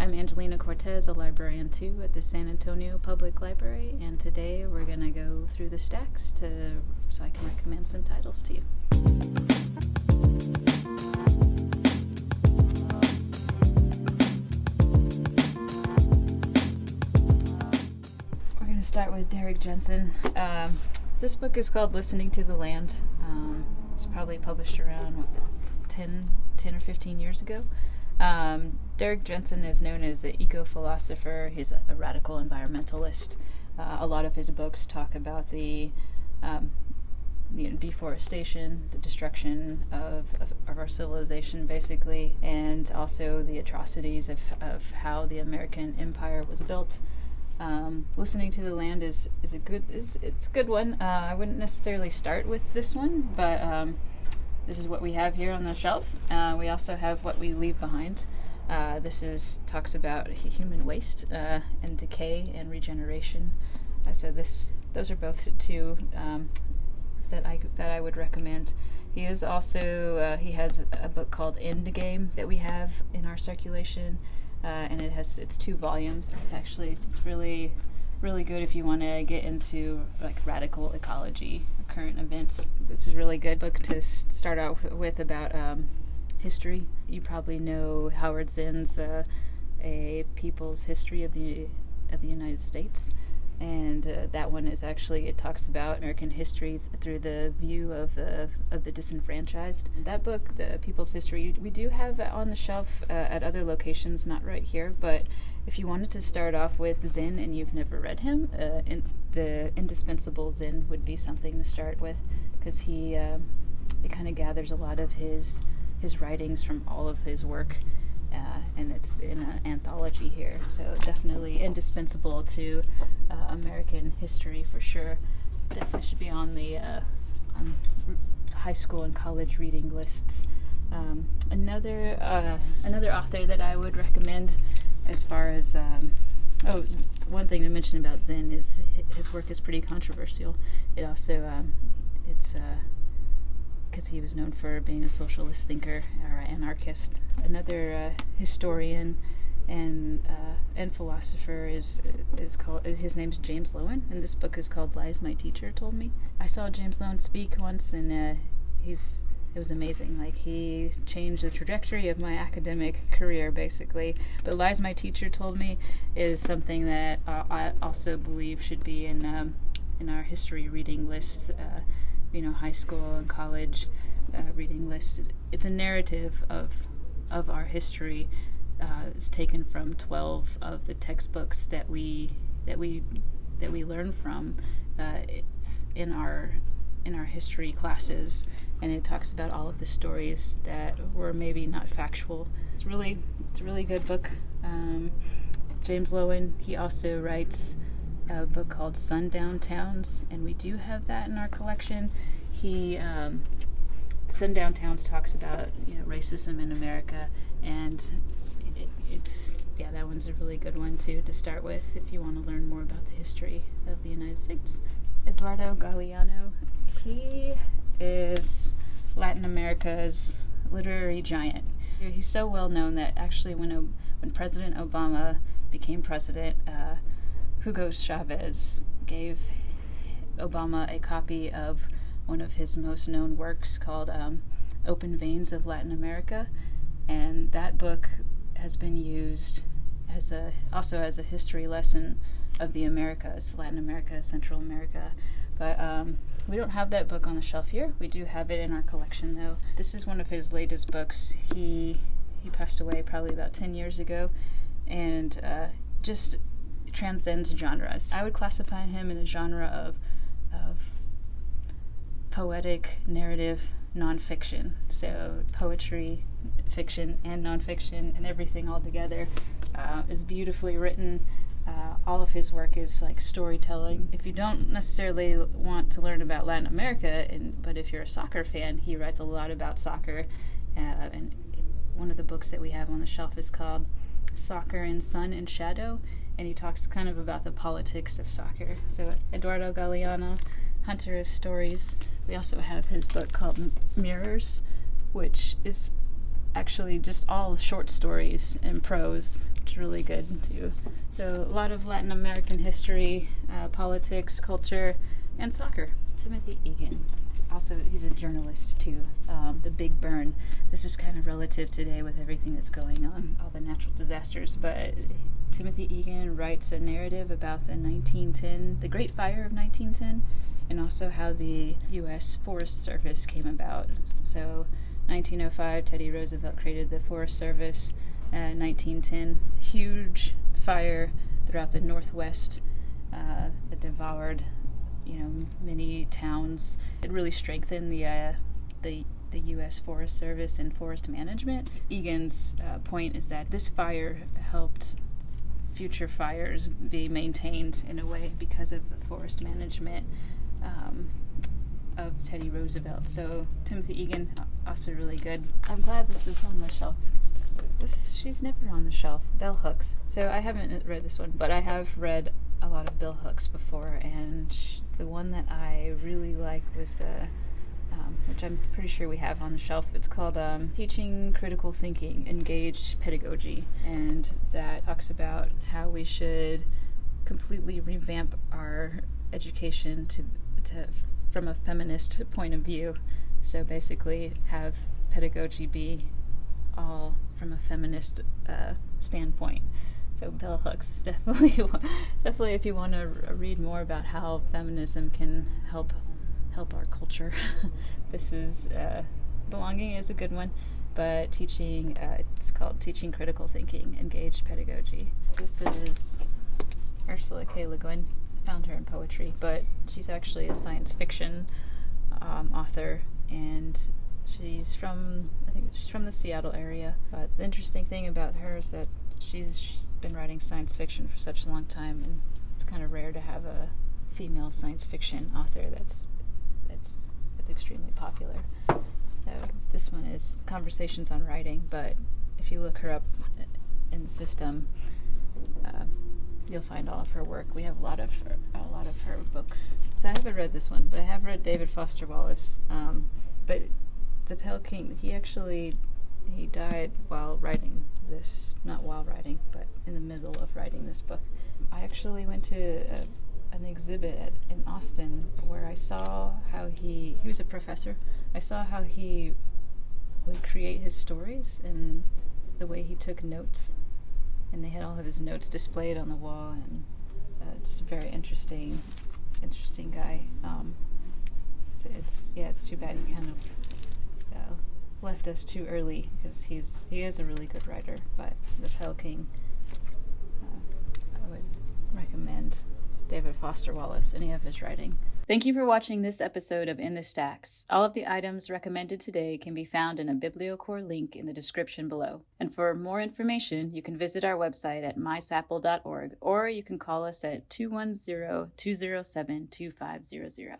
I'm Angelina Cortez, a librarian too at the San Antonio Public Library, and today we're going to go through the stacks so I can recommend some titles to you. We're going to start with Derrick Jensen. This book is called Listening to the Land. It's probably published around 10 or 15 years ago. Derrick Jensen is known as the eco-philosopher. He's a radical environmentalist. A lot of his books talk about the deforestation, the destruction of our civilization, basically, and also the atrocities of how the American empire was built. Listening to the Land is a good one. I wouldn't necessarily start with this one, but this is what we have here on the shelf. We also have What We Leave Behind. This talks about human waste and decay and regeneration. So those are both two that I would recommend. He is also he has a book called Endgame that we have in our circulation, and it's 2 volumes. It's really good if you want to get into like radical ecology, current events. This is a really good book to start out with about history. You probably know Howard Zinn's A People's History of the United States, and that one is it talks about American history through the view of the disenfranchised. That book, The People's History, we do have on the shelf at other locations, not right here, but if you wanted to start off with Zinn and you've never read him, the indispensable Zinn would be something to start with, because he kind of gathers a lot of his writings from all of his work, and it's in an anthology here, so definitely indispensable to American history for sure. Definitely should be on the on high school and college reading lists. Another author that I would recommend, as far as one thing to mention about Zinn is his work is pretty controversial. It also it's because he was known for being a socialist thinker or anarchist. Another historian and philosopher is called, his name's James Loewen, and this book is called Lies My Teacher Told Me. I saw James Loewen speak once, and it was amazing. Like, he changed the trajectory of my academic career, basically. But Lies My Teacher Told Me is something that I also believe should be in our history reading lists. High school and college reading lists. It's a narrative of our history. It's taken from 12 of the textbooks that we learn from in our history classes, and it talks about all of the stories that were maybe not factual. It's a really good book. James Loewen, he also writes a book called Sundown Towns, and we do have that in our collection. Sundown Towns talks about racism in America, and that one's a really good one too to start with if you want to learn more about the history of the United States. Eduardo Gallo, he is Latin America's literary giant. He's so well known that actually when President Obama became president, Hugo Chavez gave Obama a copy of one of his most known works called Open Veins of Latin America, and that book has been used also as a history lesson of the Americas, Latin America, Central America. But we don't have that book on the shelf here. We do have it in our collection, though. This is one of his latest books. He passed away probably about 10 years ago, and just transcends genres. I would classify him in a genre of poetic narrative nonfiction. So poetry, fiction, and nonfiction, and everything all together is beautifully written. All of his work is like storytelling. If you don't necessarily want to learn about Latin America, but if you're a soccer fan, he writes a lot about soccer. And one of the books that we have on the shelf is called Soccer in Sun and Shadow, and he talks kind of about the politics of soccer. So Eduardo Gallo, Hunter of Stories. We also have his book called Mirrors, which is actually just all short stories and prose, is really good too. So a lot of Latin American history, politics, culture, and soccer. Timothy Egan. Also, he's a journalist too. The Big Burn. This is kind of relative today with everything that's going on, all the natural disasters. But Timothy Egan writes a narrative about the Great Fire of 1910, and also how the U.S. Forest Service came about. So 1905, Teddy Roosevelt created the Forest Service. 1910, huge fire throughout the Northwest that devoured, many towns. It really strengthened the U.S. Forest Service and forest management. Egan's point is that this fire helped future fires be maintained in a way because of the forest management of Teddy Roosevelt. So Timothy Egan, also really good. I'm glad this is on the shelf. She's never on the shelf. Bell Hooks. So I haven't read this one, but I have read a lot of Bell Hooks before, and the one that I really like was which I'm pretty sure we have on the shelf. It's called Teaching Critical Thinking, Engaged Pedagogy, and that talks about how we should completely revamp our education to from a feminist point of view. So basically have pedagogy be all from a feminist standpoint. So Bell Hooks is definitely if you want to read more about how feminism can help our culture. This is Belonging is a good one, but teaching it's called Teaching Critical Thinking, Engaged Pedagogy. This is Ursula K Le Guin. I found her in poetry, but she's actually a science fiction author, and she's from the Seattle area. But the interesting thing about her is that she's been writing science fiction for such a long time, and it's kind of rare to have a female science fiction author that's extremely popular. So this one is Conversations on Writing, but if you look her up in the system, you'll find all of her work. We have a lot of her books. So I haven't read this one, but I have read David Foster Wallace. But The Pale King, he died while writing this, not while writing, but in the middle of writing this book. I actually went to an exhibit in Austin where I saw how he was a professor. I saw how he would create his stories and the way he took notes. And they had all of his notes displayed on the wall, and just a very interesting guy. It's too bad he kind of left us too early, because he is a really good writer. But The Pale King, I would recommend David Foster Wallace, any of his writing. Thank you for watching this episode of In the Stacks. All of the items recommended today can be found in a BiblioCore link in the description below. And for more information, you can visit our website at mysapl.org, or you can call us at 210-207-2500.